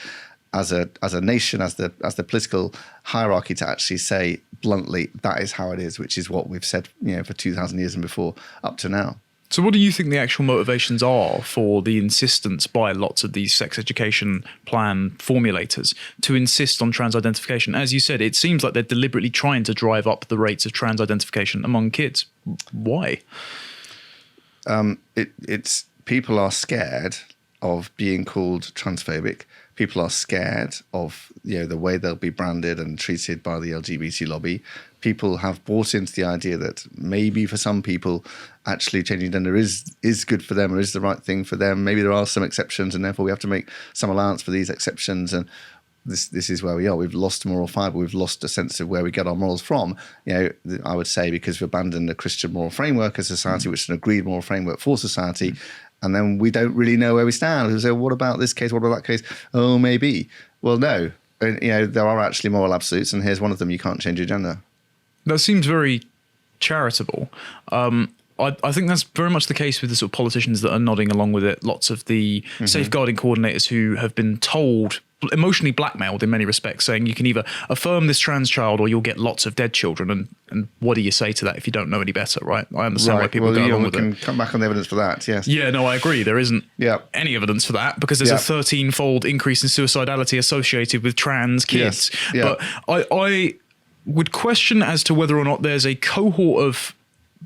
as a nation, as the political hierarchy to actually say bluntly, that is how it is, which is what we've said, for 2,000 years and before up to now. So what do you think the actual motivations are for the insistence by lots of these sex education plan formulators to insist on trans identification? As you said, it seems like they're deliberately trying to drive up the rates of trans identification among kids. Why? It's people are scared of being called transphobic. People are scared of the way they'll be branded and treated by the LGBT lobby. People have bought into the idea that maybe for some people, actually changing gender is good for them or is the right thing for them. Maybe there are some exceptions, and therefore we have to make some allowance for these exceptions. And this is where we are. We've lost moral fibre. We've lost a sense of where we get our morals from. I would say because we've abandoned a Christian moral framework as a society, which is an agreed moral framework for society, and then we don't really know where we stand. We say, what about this case? What about that case? Oh, maybe. Well, no. There are actually moral absolutes, and here's one of them: you can't change your gender. That seems very charitable. I think that's very much the case with the sort of politicians that are nodding along with it. Lots of the safeguarding coordinators who have been told, emotionally blackmailed in many respects, saying you can either affirm this trans child or you'll get lots of dead children. And what do you say to that if you don't know any better, right? I understand why people go along with it. We can come back on the evidence for that, yes. Yeah, no, I agree. There isn't any evidence for that because there's a 13-fold increase in suicidality associated with trans kids. Yes. Yeah. But I would question as to whether or not there's a cohort of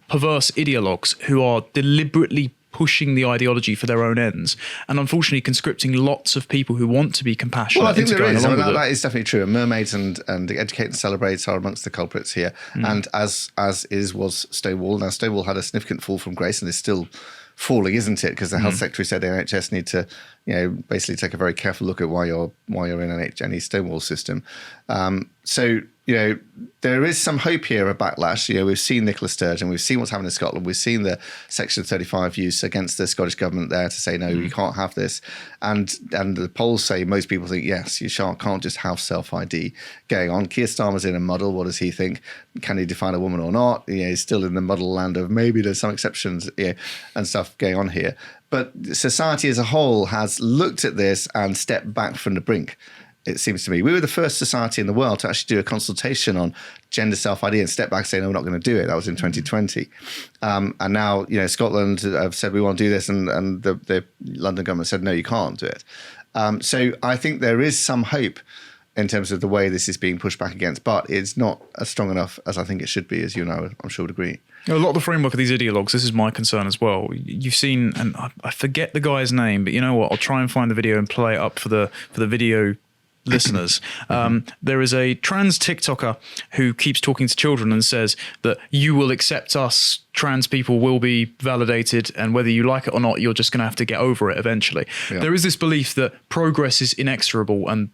perverse ideologues who are deliberately pushing the ideology for their own ends and unfortunately conscripting lots of people who want to be compassionate. Well, I think there is. That is definitely true. And mermaids and educate and celebrate are amongst the culprits here. And as was Stonewall. Now, Stonewall had a significant fall from grace and is still falling, isn't it? Because the health secretary said the NHS need to, basically take a very careful look at why you're in any Stonewall system. So there is some hope here of backlash. We've seen Nicola Sturgeon, we've seen what's happened in Scotland, we've seen the Section 35 use against the Scottish government there to say, no, you can't have this. And the polls say most people think, yes, you can't just have self-ID going on. Keir Starmer's in a muddle. What does he think? Can he define a woman or not? He's still in the muddle land of maybe there's some exceptions and stuff going on here. But society as a whole has looked at this and stepped back from the brink. It seems to me. We were the first society in the world to actually do a consultation on gender self-ID and step back saying, no, we're not going to do it. That was in 2020. And now, Scotland have said we want to do this and the London government said, no, you can't do it. So I think there is some hope in terms of the way this is being pushed back against, but it's not as strong enough as I think it should be, as you and I, I'm sure would agree. A lot of the framework of these ideologues, this is my concern as well. You've seen, and I forget the guy's name, but you know what? I'll try and find the video and play it up for the video listeners. There is a trans TikToker who keeps talking to children and says that you will accept us, trans people will be validated, and whether you like it or not, you're just going to have to get over it eventually. Yeah. There is this belief that progress is inexorable and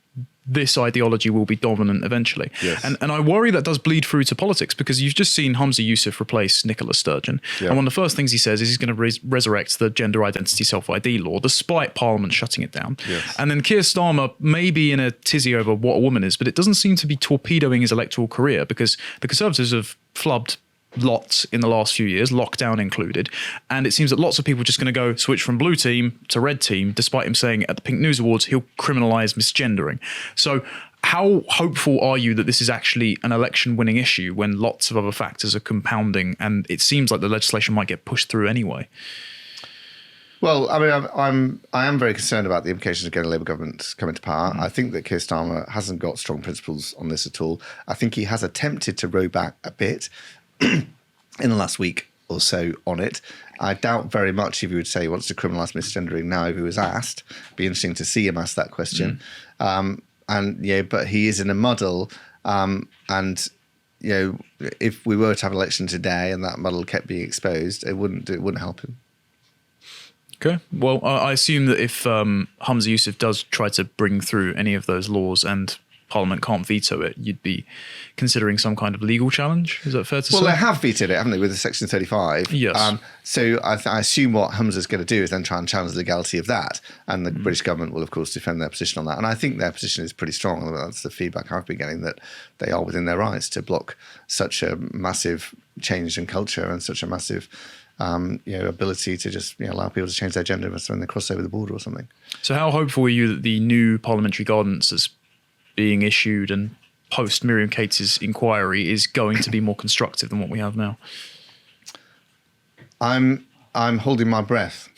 this ideology will be dominant eventually. Yes. And I worry that does bleed through to politics, because you've just seen Humza Yousaf replace Nicola Sturgeon. Yeah. And one of the first things he says is he's going to resurrect the gender identity self-ID law, despite Parliament shutting it down. Yes. And then Keir Starmer may be in a tizzy over what a woman is, but it doesn't seem to be torpedoing his electoral career, because the Conservatives have flubbed lots in the last few years, lockdown included, and it seems that lots of people are just going to go switch from blue team to red team, despite him saying at the Pink News Awards he'll criminalise misgendering. So how hopeful are you that this is actually an election-winning issue when lots of other factors are compounding, and it seems like the legislation might get pushed through anyway? Well, I mean, I am very concerned about the implications of getting a Labour government come into power. I think that Keir Starmer hasn't got strong principles on this at all. I think he has attempted to row back a bit in the last week or so on it. I doubt very much if he would say he wants to criminalise misgendering now if he was asked. It'd be interesting to see him ask that question. But he is in a muddle. And if we were to have an election today and that muddle kept being exposed, it wouldn't help him. Okay. Well, I assume that if Humza Yousaf does try to bring through any of those laws and Parliament can't veto it, you'd be considering some kind of legal challenge. Is that fair to say? Well, they have vetoed it, haven't they, with the Section 35? Yes. So I assume what Humza's going to do is then try and challenge the legality of that. And the British government will, of course, defend their position on that. And I think their position is pretty strong. That's the feedback I've been getting, that they are within their rights to block such a massive change in culture and such a massive ability to just allow people to change their gender when they cross over the border or something. So how hopeful are you that the new parliamentary guidance that's being issued and post Miriam Cates' inquiry is going to be more constructive than what we have now? I'm holding my breath.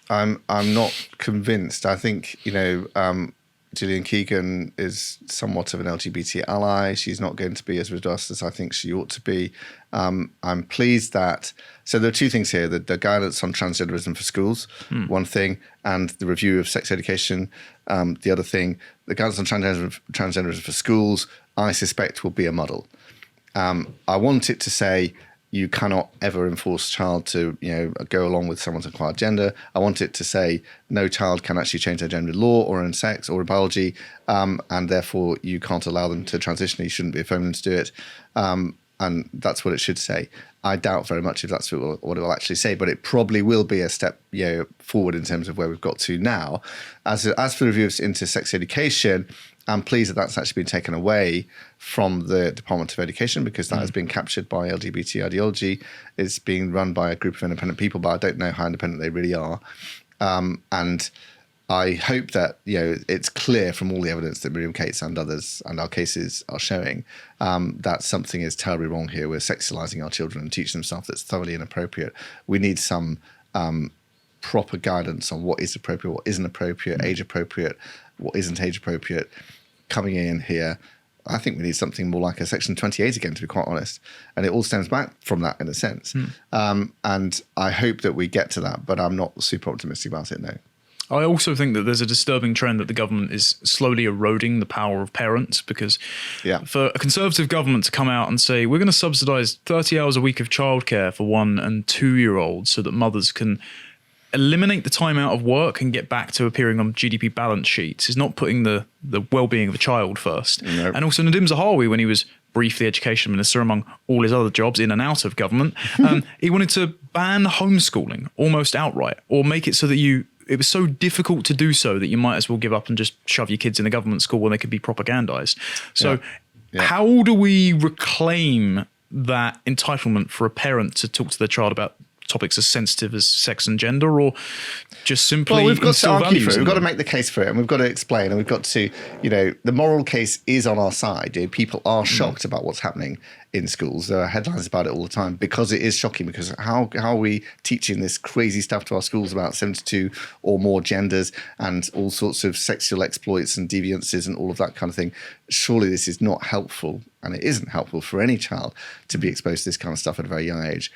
I'm not convinced. I think Gillian Keegan is somewhat of an LGBT ally. She's not going to be as robust as I think she ought to be. I'm pleased that... So there are two things here. The guidance on transgenderism for schools, one thing, and the review of sex education, the other thing. The guidance on transgenderism for schools, I suspect, will be a muddle. I want it to say you cannot ever enforce a child to go along with someone's acquired gender. I want it to say no child can actually change their gender in law or in sex or in biology, and therefore you can't allow them to transition. You shouldn't be a feminine to do it. And that's what it should say. I doubt very much if that's what it will actually say, but it probably will be a step forward in terms of where we've got to now. As for reviews into sex education, I'm pleased that that's actually been taken away from the Department of Education, because that has been captured by LGBT ideology. It's being run by a group of independent people, but I don't know how independent they really are. And I hope that it's clear from all the evidence that Miriam Cates and others and our cases are showing that something is terribly wrong here. We're sexualizing our children and teaching them stuff that's thoroughly inappropriate. We need some proper guidance on what is appropriate, what isn't appropriate, age appropriate, what isn't age appropriate coming in here. I think we need something more like a Section 28 again, to be quite honest. And it all stems back from that in a sense. And I hope that we get to that, but I'm not super optimistic about it, no. I also think that there's a disturbing trend that the government is slowly eroding the power of parents, because for a Conservative government to come out and say, we're going to subsidise 30 hours a week of childcare for 1- and 2-year-olds so that mothers can eliminate the time out of work and get back to appearing on GDP balance sheets, is not putting the well-being of a child first. Nope. And also Nadim Zahawi, when he was briefly education minister among all his other jobs in and out of government, he wanted to ban homeschooling almost outright, or make it so that it was so difficult to do so that you might as well give up and just shove your kids in a government school where they could be propagandized. So how do we reclaim that entitlement for a parent to talk to their child about topics as sensitive as sex and gender, or just simply... Well, we've got to argue for it. We've got to them? make the case for it, and we've got to explain, and we've got to, the moral case is on our side. People are shocked about what's happening in schools. There are headlines about it all the time because it is shocking, because how are we teaching this crazy stuff to our schools about 72 or more genders and all sorts of sexual exploits and deviances and all of that kind of thing? Surely this is not helpful, and it isn't helpful for any child to be exposed to this kind of stuff at a very young age.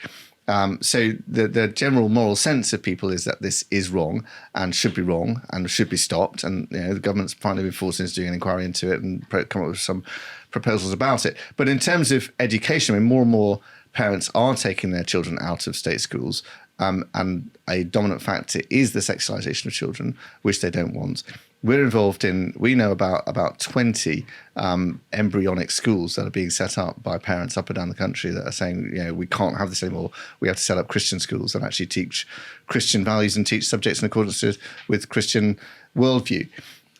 So the general moral sense of people is that this is wrong and should be stopped. And the government's finally been forced into doing an inquiry into it and come up with some proposals about it. But in terms of education, more and more parents are taking their children out of state schools. And a dominant factor is the sexualization of children, which they don't want. we know about 20 embryonic schools that are being set up by parents up and down the country that are saying, we can't have this anymore. We have to set up Christian schools and actually teach Christian values and teach subjects in accordance with Christian worldview.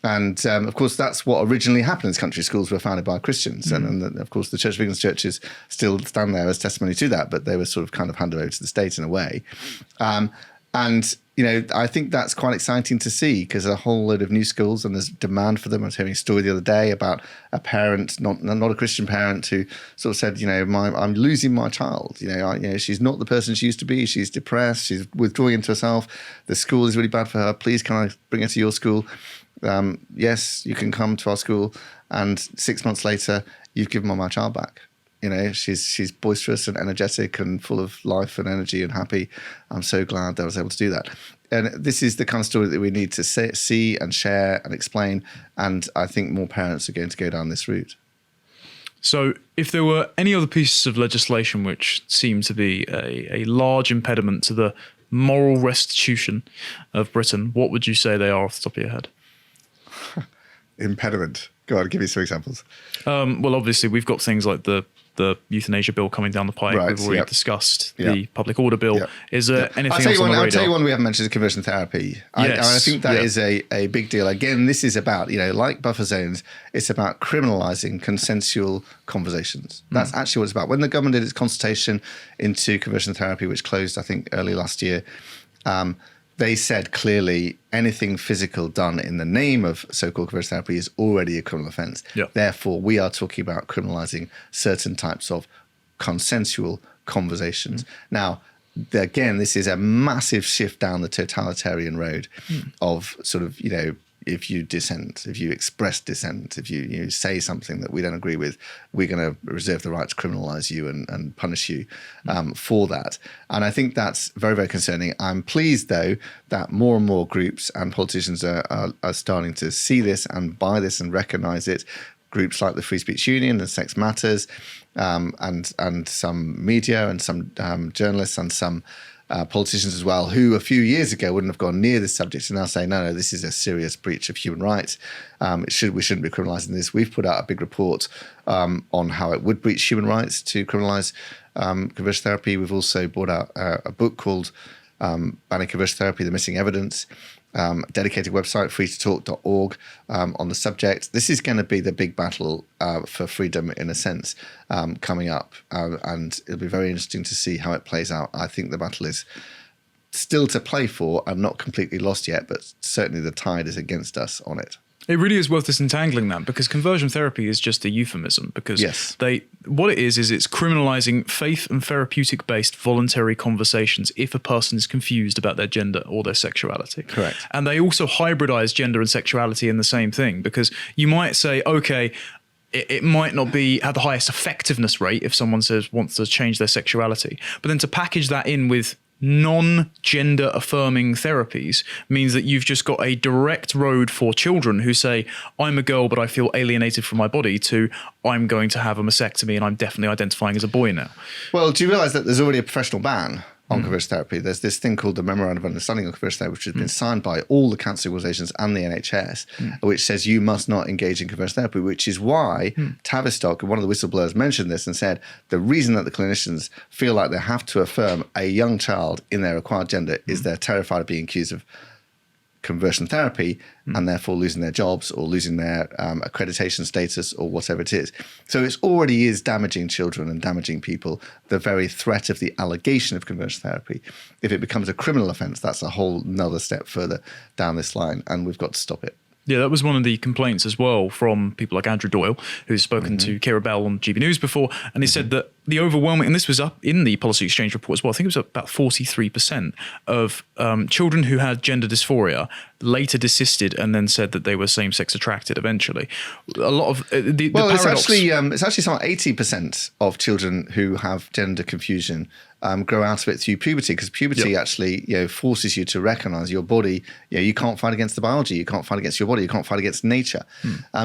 And of course, that's what originally happened in this country. Schools were founded by Christians. And of course, the Church of England's churches still stand there as testimony to that, but they were sort of kind of handed over to the state in a way. I think that's quite exciting to see because there's a whole load of new schools and there's demand for them. I was hearing a story the other day about a parent, not a Christian parent, who sort of said, I'm losing my child. She's not the person she used to be. She's depressed. She's withdrawing into herself. The school is really bad for her. Please, can I bring her to your school? Yes, you can come to our school. And 6 months later, you've given my child back. She's boisterous and energetic and full of life and energy and happy. I'm so glad that I was able to do that. And this is the kind of story that we need to see and share and explain. And I think more parents are going to go down this route. So if there were any other pieces of legislation which seem to be a large impediment to the moral restitution of Britain, what would you say they are off the top of your head? Impediment. Go on, give me some examples. Well, obviously, we've got things like the euthanasia bill coming down the pipe. Right, We've already discussed the public order bill. Yep. Is there anything else on the radar? I'll tell you one we haven't mentioned is conversion therapy. I think that is a big deal. Again, this is about, like buffer zones, it's about criminalising consensual conversations. That's actually what it's about. When the government did its consultation into conversion therapy, which closed, I think, early last year, they said clearly anything physical done in the name of so-called conversion therapy is already a criminal offence. Yep. Therefore, we are talking about criminalising certain types of consensual conversations. Now, again, this is a massive shift down the totalitarian road of sort of, if you dissent, if you express dissent, if you say something that we don't agree with, we're going to reserve the right to criminalise you and punish you for that. And I think that's very, very concerning. I'm pleased, though, that more and more groups and politicians are starting to see this and buy this and recognise it. Groups like the Free Speech Union and Sex Matters and some media and some journalists and some politicians as well, who a few years ago wouldn't have gone near this subject, and now saying, no, this is a serious breach of human rights. We shouldn't be criminalising this. We've put out a big report on how it would breach human rights to criminalise conversion therapy. We've also brought out a book called Banning Conversion Therapy, The Missing Evidence, dedicated website, freetotalk.org, on the subject. This is going to be the big battle for freedom, in a sense, coming up. And it'll be very interesting to see how it plays out. I think the battle is still to play for and not completely lost yet, but certainly the tide is against us on it. It really is worth disentangling that, because conversion therapy is just a euphemism, because what it is it's criminalizing faith and therapeutic based voluntary conversations if a person is confused about their gender or their sexuality. Correct. And they also hybridize gender and sexuality in the same thing, because you might say, okay, it might not have the highest effectiveness rate if someone wants to change their sexuality, but then to package that in with non-gender affirming therapies means that you've just got a direct road for children who say, I'm a girl but I feel alienated from my body, to I'm going to have a mastectomy and I'm definitely identifying as a boy now. Well, do you realise that there's already a professional ban on conversion therapy? There's this thing called the Memorandum of Understanding on Conversion Therapy, which has been signed by all the cancer organisations and the NHS, which says you must not engage in conversion therapy, which is why Tavistock, one of the whistleblowers, mentioned this and said the reason that the clinicians feel like they have to affirm a young child in their acquired gender is they're terrified of being accused of conversion therapy and therefore losing their jobs or losing their accreditation status or whatever it is. So it already is damaging children and damaging people, the very threat of the allegation of conversion therapy. If it becomes a criminal offence, that's a whole nother step further down this line, and we've got to stop it. Yeah, that was one of the complaints as well from people like Andrew Doyle, who's spoken to Keira Bell on GB News before, and he said that the overwhelming, and this was up in the Policy Exchange report as well, I think it was about 43% of children who had gender dysphoria later desisted and then said that they were same-sex attracted eventually. A lot of the paradox... it's actually something like 80% of children who have gender confusion grow out of it through puberty, because puberty actually forces you to recognise your body. You can't fight against the biology, you can't fight against your body, you can't fight against nature.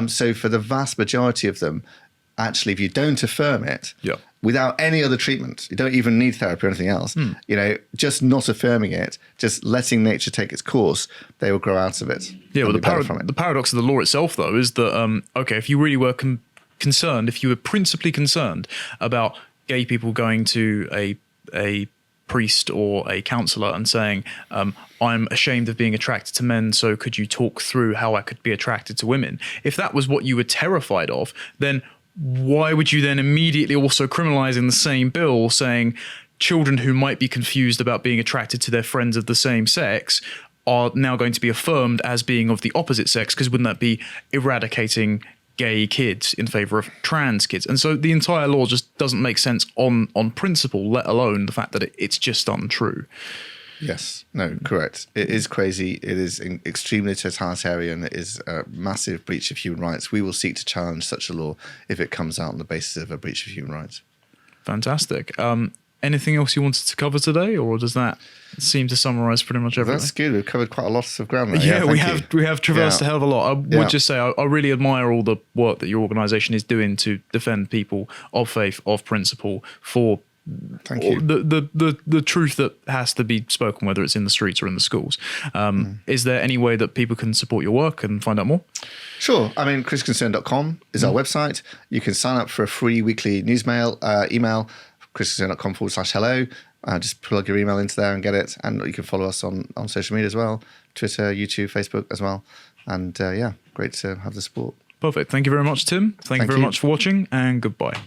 So for the vast majority of them, actually, if you don't affirm it, Yeah. without any other treatment, you don't even need therapy or anything else, just not affirming it, just letting nature take its course, they will grow out of it. Yeah, well, it. the paradox of the law itself, though, is that, okay, if you really were concerned, if you were principally concerned about gay people going to a priest or a counsellor and saying, I'm ashamed of being attracted to men, so could you talk through how I could be attracted to women? If that was what you were terrified of, then why would you then immediately also criminalise in the same bill saying children who might be confused about being attracted to their friends of the same sex are now going to be affirmed as being of the opposite sex? Because wouldn't that be eradicating gay kids in favour of trans kids? And so the entire law just doesn't make sense on principle, let alone the fact that it's just untrue. Yes, no, correct. It is crazy. It is extremely totalitarian. It is a massive breach of human rights. We will seek to challenge such a law if it comes out on the basis of a breach of human rights. Fantastic. Anything else you wanted to cover today, or does that seem to summarise pretty much everything? That's good. We've covered quite a lot of ground there. Yeah, we have traversed a hell of a lot. I would just say I really admire all the work that your organisation is doing to defend people of faith, of principle, for Thank you. The truth that has to be spoken, whether it's in the streets or in the schools. Is there any way that people can support your work and find out more? Sure. I mean, chrisconcern.com is our website. You can sign up for a free weekly email, chrisconcern.com/hello. Just plug your email into there and get it. And you can follow us on social media as well, Twitter, YouTube, Facebook as well. And great to have the support. Perfect. Thank you very much, Tim. Thank you very much for watching, and goodbye.